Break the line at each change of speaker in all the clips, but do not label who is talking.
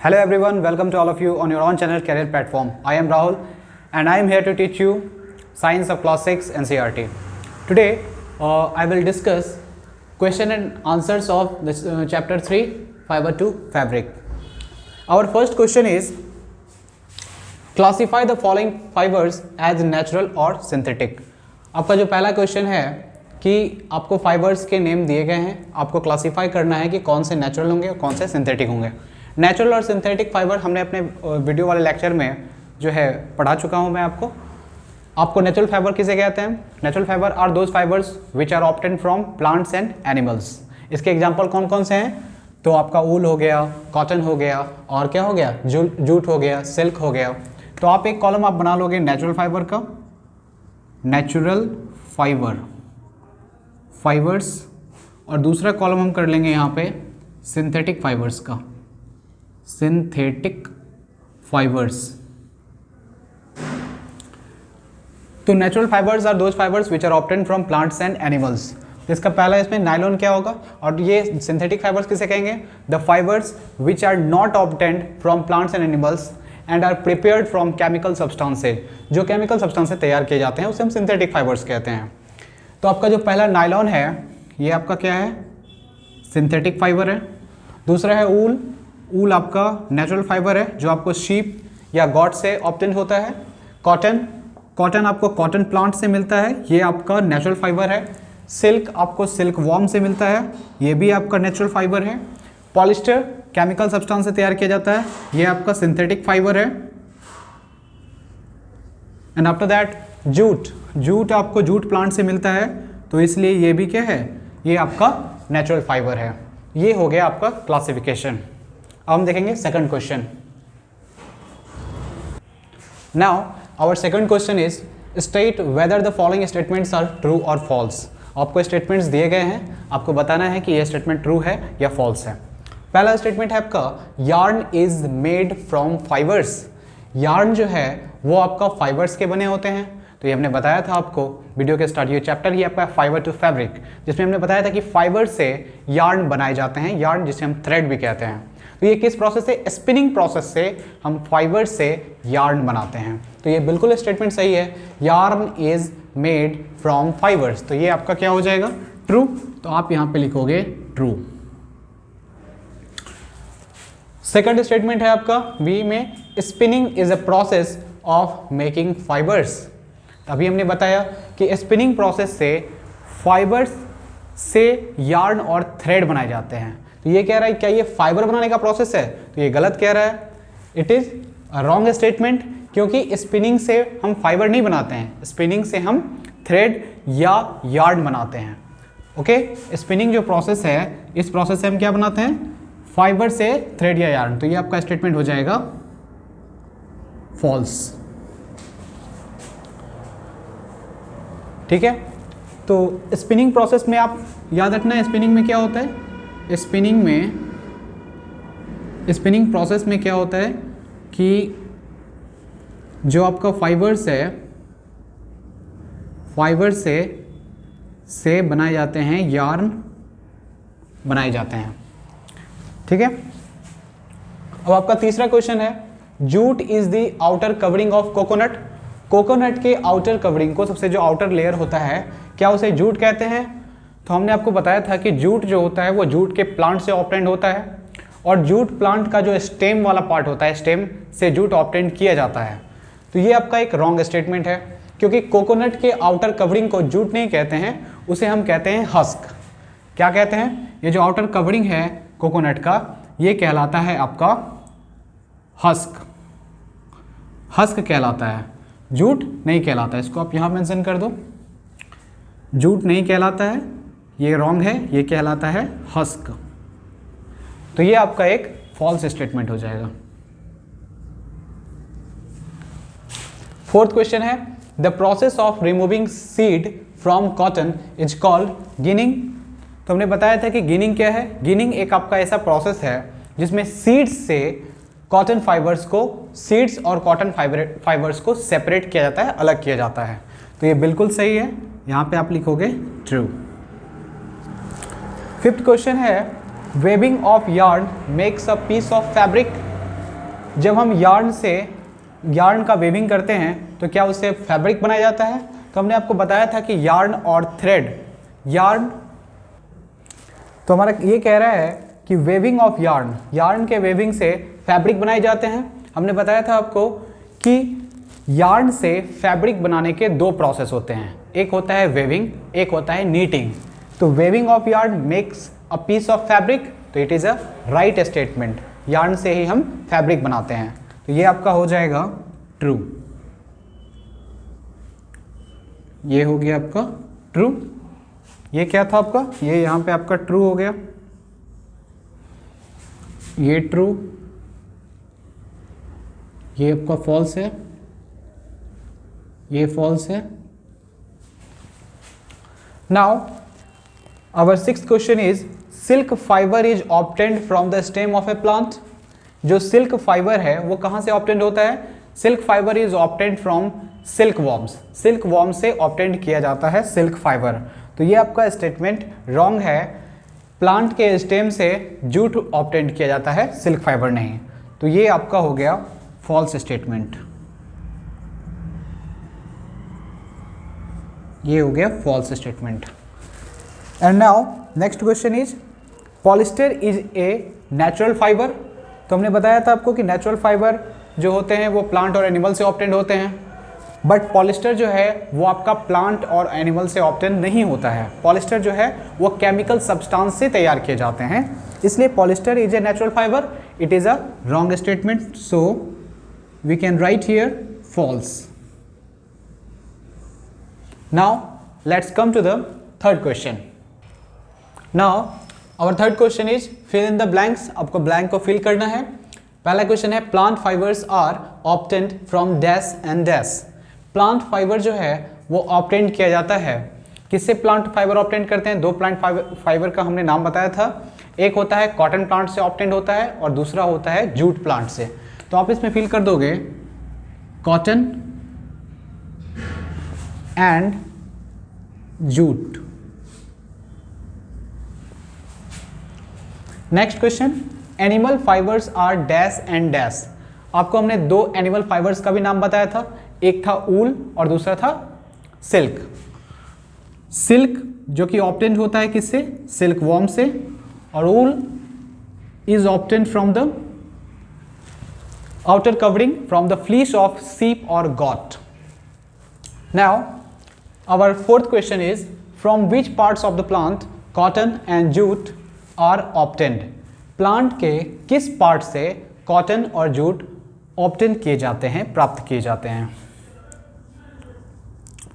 Hello everyone, welcome to all of you on your own channel Career Platform. I am Rahul and I am here to teach you Science of Class 6 NCERT. Today I will discuss question and answers of this chapter 3 Fiber to Fabric. Our first question is classify the following fibers as natural or synthetic. आपका जो पहला question है कि आपको fibres के name दिए गए हैं, आपको क्लासीफाई करना है कि कौन से नेचुरल होंगे और कौन से सिंथेटिक होंगे। नेचुरल और सिंथेटिक फाइबर हमने अपने वीडियो वाले लेक्चर में जो है पढ़ा चुका हूं मैं आपको नेचुरल फाइबर किसे कहते हैं? Natural fibre are those fibres which are obtained from plants and animals. इसके एग्जांपल कौन कौन से हैं? तो आपका ऊल हो गया, कॉटन हो गया और क्या हो गया, जूट हो गया, सिल्क हो गया। तो आप एक कॉलम आप बना लोगे नेचुरल फाइबर का, नेचुरल फाइबर्स, और दूसरा कॉलम हम कर लेंगे यहाँ पे सिंथेटिक फाइबर्स का, सिंथेटिक फाइबर्स। तो natural fibres are those fibres which are obtained from plants and animals. इसका पहला इसमें नायलॉन क्या होगा, और ये सिंथेटिक फाइबर्स किसे कहेंगे? The fibres which are not obtained from plants and animals and are prepared from chemical substances. जो केमिकल सब्सटेंस तैयार किए जाते हैं उसे हम सिंथेटिक फाइबर्स कहते हैं। तो आपका जो पहला नायलॉन है ये आपका क्या है? सिंथेटिक फाइबर है। दूसरा है ऊल आपका नेचुरल फाइबर है जो आपको शीप या गॉट से ऑब्टेन होता है। कॉटन आपको कॉटन प्लांट से मिलता है, ये आपका नेचुरल फाइबर है। सिल्क आपको सिल्क वॉर्म से मिलता है, ये भी आपका नेचुरल फाइबर है। पॉलिस्टर केमिकल सब्सटेंस से तैयार किया जाता है, ये आपका सिंथेटिक फाइबर है। एंड आफ्टर दैट जूट आपको जूट प्लांट से मिलता है, तो इसलिए ये भी क्या है? ये आपका नेचुरल फाइबर है। ये हो गया आपका क्लासिफिकेशन। अब हम देखेंगे second question. Now our second question is state whether the following statements are true और फॉल्स। आपको स्टेटमेंट्स दिए गए हैं, आपको बताना है कि ये स्टेटमेंट ट्रू है या फॉल्स है। पहला स्टेटमेंट है आपका yarn is made from fibres. Yarn जो है वो आपका फाइबर्स के बने होते हैं। तो ये हमने बताया था आपको वीडियो के स्टार्ट, ये चैप्टर ही आपका फाइबर टू फैब्रिक, जिसमें हमने बताया था कि फाइबर से यार्न बनाए जाते हैं, यार्न जिसे हम थ्रेड भी कहते हैं। तो ये किस प्रोसेस से? स्पिनिंग प्रोसेस से हम फाइबर से यार्न बनाते हैं। तो ये बिल्कुल स्टेटमेंट सही है, yarn is made from fibres. तो ये आपका क्या हो जाएगा? ट्रू। तो आप यहाँ पे लिखोगे ट्रू। सेकंड स्टेटमेंट है आपका बी में, spinning is a process of making fibres. अभी हमने बताया कि स्पिनिंग प्रोसेस से फाइबर्स से यार्न और थ्रेड बनाए जाते हैं। तो ये कह रहा है क्या ये फाइबर बनाने का प्रोसेस है? तो ये गलत कह रहा है, it is a wrong statement, क्योंकि स्पिनिंग से हम फाइबर नहीं बनाते हैं, स्पिनिंग से हम थ्रेड या यार्न बनाते हैं। ओके, स्पिनिंग जो प्रोसेस है इस प्रोसेस से हम क्या बनाते हैं? फाइबर से थ्रेड या यार्न। तो ये आपका स्टेटमेंट हो जाएगा फॉल्स। ठीक है, तो स्पिनिंग प्रोसेस में आप याद रखना, स्पिनिंग में क्या होता है? स्पिनिंग प्रोसेस में क्या होता है कि जो आपका फाइबर्स है, फाइबर से बनाए जाते हैं, यार्न बनाए जाते हैं। ठीक है, अब आपका तीसरा क्वेश्चन है, jute is the outer covering of coconut. Coconut के आउटर कवरिंग को, सबसे जो आउटर लेयर होता है, क्या उसे जूट कहते हैं? तो हमने आपको बताया था कि जूट जो होता है वो जूट के प्लांट से ऑब्टेन्ड होता है, और जूट प्लांट का जो स्टेम वाला पार्ट होता है, स्टेम से जूट ऑब्टेन्ड किया जाता है। तो ये आपका एक रॉन्ग स्टेटमेंट है, क्योंकि कोकोनट के आउटर कवरिंग को जूट नहीं कहते हैं, उसे हम कहते हैं हस्क। क्या कहते हैं? ये जो आउटर कवरिंग है कोकोनट का, ये कहलाता है आपका हस्क। हस्क कहलाता है, जूट नहीं कहलाता है। इसको आप यहाँ मेंशन कर दो, जूट नहीं कहलाता है, ये रॉन्ग है, ये कहलाता है हस्क। तो ये आपका एक फॉल्स स्टेटमेंट हो जाएगा। फोर्थ क्वेश्चन है, the process of removing seed from cotton is called ginning. तो हमने बताया था कि गिनिंग क्या है? गिनिंग एक आपका ऐसा प्रोसेस है जिसमें सीड्स से कॉटन फाइबर्स को, सीड्स और कॉटन फाइबर्स को सेपरेट किया जाता है, अलग किया जाता है। तो ये बिल्कुल सही है, यहाँ पे आप लिखोगे ट्रू। फिफ्थ क्वेश्चन है, weaving of yarn makes a piece of fabric. जब हम यार्न का वेविंग करते हैं तो क्या उससे फैब्रिक बनाया जाता है? तो हमने आपको बताया था कि यार्न और थ्रेड, यार्न, तो हमारा ये कह रहा है कि वेविंग ऑफ यार्न के वेविंग से फैब्रिक बनाए जाते हैं। हमने बताया था आपको कि यार्न से फैब्रिक बनाने के दो प्रोसेस होते हैं, एक होता है वेविंग, एक होता है नीटिंग। तो weaving of yarn makes a piece of fabric, तो it is a right statement. Yarn से ही हम फैब्रिक बनाते हैं, तो ये आपका हो जाएगा ट्रू। ये हो गया आपका ट्रू। ये क्या था आपका? ये यहाँ पे आपका ट्रू हो गया, ये ट्रू, ये आपका फॉल्स है, ये फॉल्स है। Now our sixth question is silk fibre is obtained from the stem of a plant. जो सिल्क फाइबर है वो कहाँ से ऑब्टेन्ड होता है? Silk fibre is obtained from silk worms. Silk worm से ऑब्टेन्ड किया जाता है सिल्क फाइबर। तो ये आपका स्टेटमेंट रॉन्ग है। प्लांट के स्टेम से जूट ऑब्टेन्ड किया जाता है, सिल्क फाइबर नहीं। तो ये आपका हो गया फॉल्स स्टेटमेंट। ये हो गया false statement. And now next question is polyester is a natural fibre. तो हमने बताया था आपको कि नेचुरल फाइबर जो होते हैं वो प्लांट और एनिमल से ऑब्टेन्ड होते हैं, बट पॉलिस्टर जो है वो आपका प्लांट और एनिमल से ऑब्टेन्ड नहीं होता है। पॉलिस्टर जो है वो केमिकल सब्सटेंस से तैयार किए जाते हैं, इसलिए polyester is a natural fibre. It is a wrong statement, so we can write here false. Now let's come to the third question. Now our third question is fill in the blanks. आपको blank को fill करना है। पहला question है plant fibers are obtained from dash and dash. Plant fiber जो है वो obtained किया जाता है, किससे plant fiber obtained करते हैं? दो plant fiber का हमने नाम बताया था, एक होता है cotton plant से obtained होता है और दूसरा होता है jute plant से। तो आप इसमें fill कर दोगे cotton and jute. Next question, animal fibres are dash and dash. आपको हमने दो एनिमल फाइबर्स का भी नाम बताया था, एक था ऊल और दूसरा था सिल्क। सिल्क जो कि ऑब्टेन्ड होता है किससे? सिल्क वॉर्म से, और wool is obtained from the outer covering from the fleece of sheep और goat. Now our fourth question is from which parts of the plant cotton and jute are obtained। Plant के किस part से cotton और jute obtain किए जाते हैं, प्राप्त किए जाते हैं?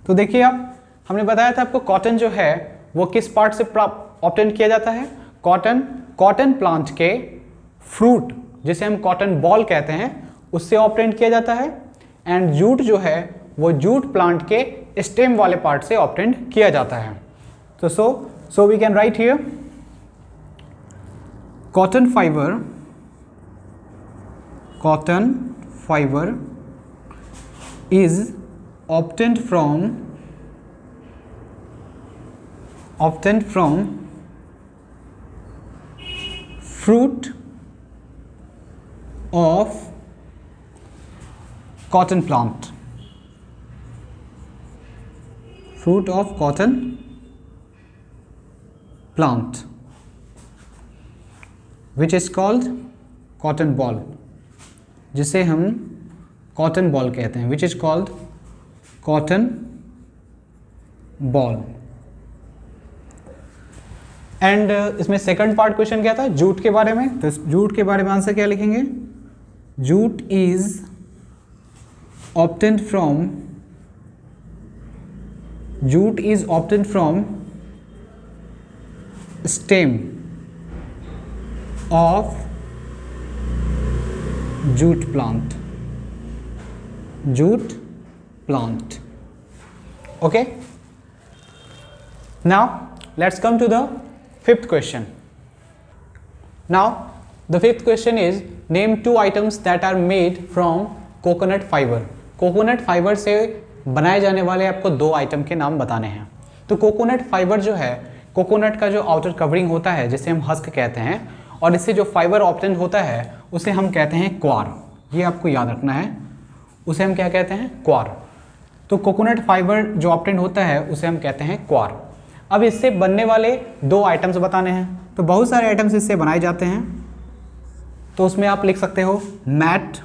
तो देखिए आप, हमने बताया था आपको कॉटन जो है वो किस पार्ट से ऑब्टेन किया जाता है? कॉटन प्लांट के फ्रूट जिसे हम कॉटन बॉल कहते हैं उससे ऑब्टेन किया जाता है, एंड जूट जो है वो जूट प्लांट के स्टेम वाले पार्ट से ऑब्टेन्ड किया जाता है। तो so we can write here cotton fibre is obtained from fruit of cotton plant, fruit of cotton plant which is called cotton ball, जिसे हम cotton ball कहते हैं, which is called cotton ball। And इसमें second part question क्या था? Jute के बारे में। तो जूट के बारे में आंसर क्या लिखेंगे? Jute is obtained from stem of jute plant, okay। Now let's come to the fifth question. Now the fifth question is name two items that are made from coconut fiber। Coconut fibre से बनाए जाने वाले आपको दो item के नाम बताने हैं। तो कोकोनट फाइबर जो है, कोकोनट का जो आउटर कवरिंग होता है जिसे हम हस्क कहते हैं, और इससे जो फाइबर ऑब्टेन होता है उसे हम कहते हैं क्वार। ये आपको याद रखना है, उसे हम क्या कहते हैं, क्वार। तो कोकोनट फाइबर जो ऑब्टेन होता है उसे हम कहते हैं क्वार। अब इससे बनने वाले 2 आइटम्स बताने हैं। तो बहुत सारे आइटम्स इससे बनाए जाते हैं, तो उसमें आप लिख सकते हो मैट,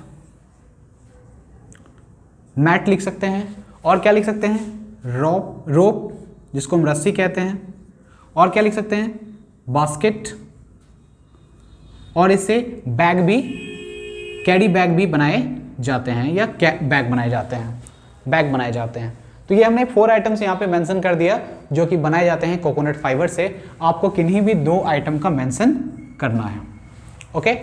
मैट लिख सकते हैं, और क्या लिख सकते हैं, रोप जिसको हम रस्सी कहते हैं, और क्या लिख सकते हैं, बास्केट, और इससे बैग भी, कैरी बैग भी बनाए जाते हैं, या बैग बनाए जाते हैं, बैग बनाए जाते हैं। तो ये हमने 4 आइटम्स यहाँ पे मेंशन कर दिया जो कि बनाए जाते हैं कोकोनट फाइबर से। आपको किन्हीं भी 2 आइटम का मेंशन करना है। Okay,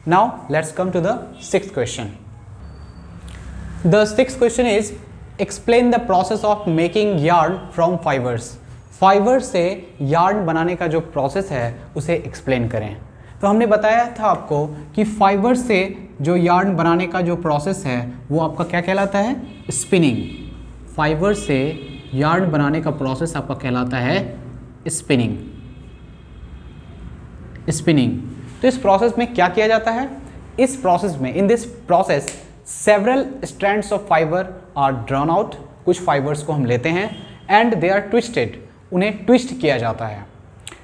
now let's come to the 6th question. The 6th question is explain the process of making yarn from fibres. Fibre से यार्न बनाने का जो प्रोसेस है उसे एक्सप्लेन करें। तो हमने बताया था आपको कि फाइबर से जो यार्न बनाने का जो प्रोसेस है वो आपका क्या कहलाता है, स्पिनिंग। फाइबर से यार्न बनाने का प्रोसेस आपका कहलाता है स्पिनिंग। स्पिनिंग। तो इस प्रोसेस में क्या किया जाता है, इस प्रोसेस में, in this process several strands of fibre are drawn out. कुछ फाइबर्स को हम लेते हैं एंड दे आर ट्विस्टेड, उन्हें ट्विस्ट किया जाता है।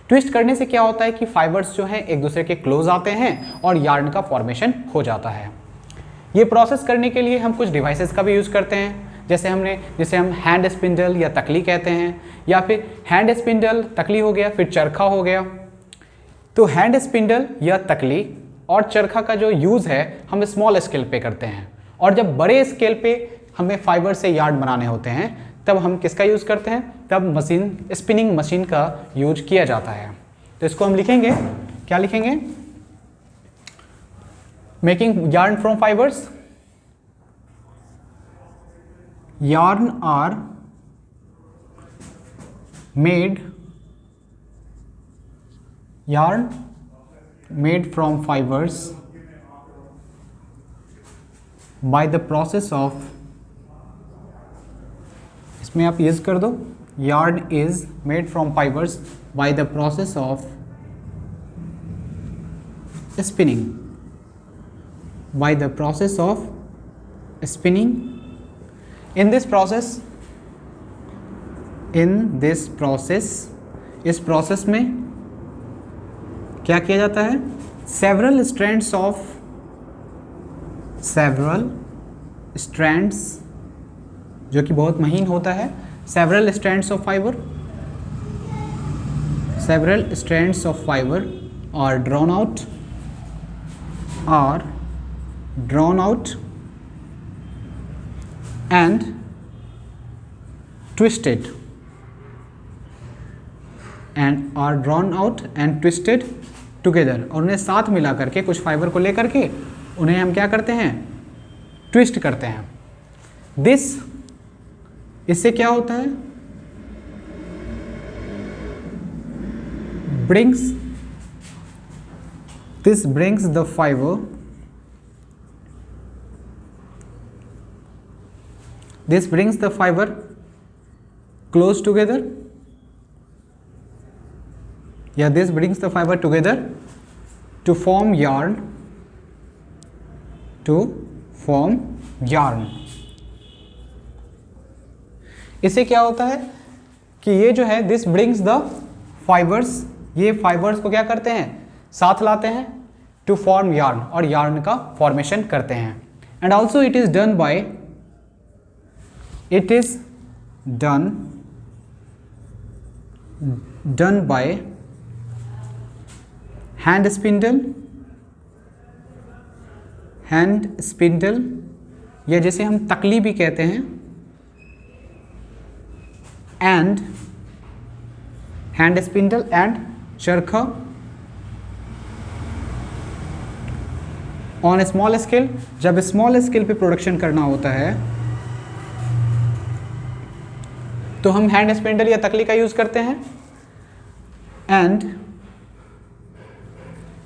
ट्विस्ट करने से क्या होता है कि फाइबर्स जो हैं एक दूसरे के क्लोज आते हैं और यार्न का फॉर्मेशन हो जाता है। ये प्रोसेस करने के लिए हम कुछ डिवाइसेस का भी यूज़ करते हैं, जैसे हम हैंड स्पिंडल या तकली कहते हैं, या फिर हैंड स्पिंडल, तकली हो गया, फिर चरखा हो गया। तो हैंड स्पिंडल या तकली और चरखा का जो यूज़ है हम स्मॉल स्केल पे करते हैं, और जब बड़े स्केल पे हमें फाइबर से यार्न बनाने होते हैं तब हम किसका यूज़ करते हैं, तब मशीन, स्पिनिंग मशीन का यूज किया जाता है। तो इसको हम लिखेंगे, क्या लिखेंगे, making yarn from fibres. Yarn are made, yarn made from fibers by the process of, इसमें आप यूज कर दो, yarn is made from fibers by the process of spinning, by the process of spinning. In this process, इस process में क्या किया जाता है, सेवरल स्ट्रैंड्स जो कि बहुत महीन होता है, several strands of fibre are drawn out and twisted together, और उन्हें साथ मिला करके, कुछ फाइबर को लेकर के उन्हें हम क्या करते हैं, ट्विस्ट करते हैं। इससे क्या होता है, this brings the fiber close together, या this brings the fiber together to form yarn, इससे क्या होता है कि ये जो है this brings the fibers, ये फाइबर्स को क्या करते हैं, साथ लाते हैं, to form yarn, और yarn का फॉर्मेशन करते हैं। and also it is done by hand spindle, या जैसे हम तकली भी कहते हैं, एंड हैंड स्पिंडल एंड चरखा ऑन स्मॉल स्केल। जब स्मॉल स्केल पे प्रोडक्शन करना होता है तो हम हैंड स्पिंडल या तकली का यूज करते हैं। एंड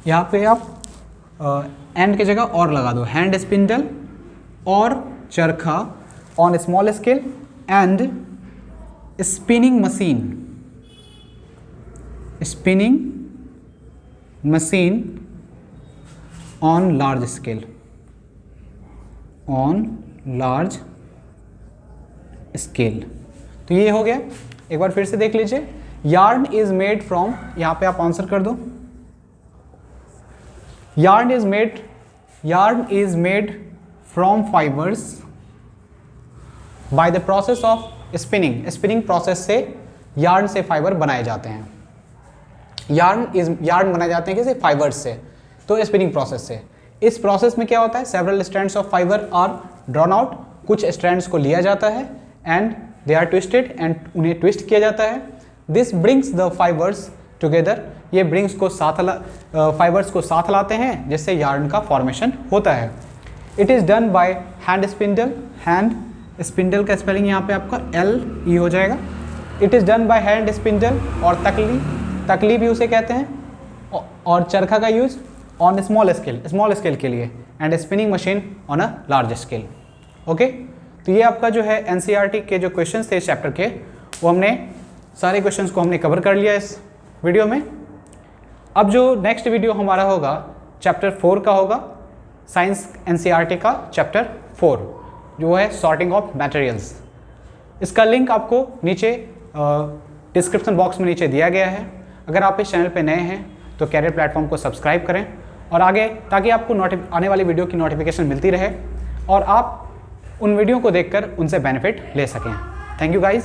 यहाँ पे आप एंड की जगह और लगा दो, हैंड स्पिंडल और चरखा on small scale and spinning machine on large scale. On large scale. तो ये हो गया। एक बार फिर से देख लीजिए, यार्न इज मेड फ्रॉम, यहाँ पे आप आंसर कर दो, yarn is made from fibres by the process of spinning process से यार्न से फाइबर बनाए जाते हैं। यार्न बनाए जाते हैं किसी फाइबर्स से, तो स्पिनिंग प्रोसेस से। इस प्रोसेस में क्या होता है, several strands of fibre are drawn out, कुछ स्ट्रैंड्स को लिया जाता है and they are twisted and उन्हें ट्विस्ट किया जाता है। This brings the fibres together, ये ब्रिंग्स को फाइबर्स को साथ लाते हैं जिससे यार्न का फॉर्मेशन होता है। It is done by hand spindle, hand spindle का स्पेलिंग यहाँ पे आपका LE हो जाएगा। It is done by hand spindle और तकली भी उसे कहते हैं, और चरखा का यूज ऑन स्मॉल स्केल के लिए, and spinning machine on a large scale. Okay, तो ये आपका जो है NCERT के जो क्वेश्चंस थे इस चैप्टर के, वो हमने सारे क्वेश्चंस को हमने कवर कर लिया इस वीडियो में। अब जो नेक्स्ट वीडियो हमारा होगा चैप्टर 4 का होगा, साइंस NCERT का चैप्टर 4 जो है सॉर्टिंग ऑफ मटेरियल्स। इसका लिंक आपको नीचे डिस्क्रिप्शन बॉक्स में नीचे दिया गया है। अगर आप इस चैनल पे नए हैं तो कैरियर प्लेटफॉर्म को सब्सक्राइब करें और आगे, ताकि आपको आने वाली वीडियो की नोटिफिकेशन मिलती रहे और आप उन वीडियो को देखकर उनसे बेनिफिट ले सकें। Thank you guys.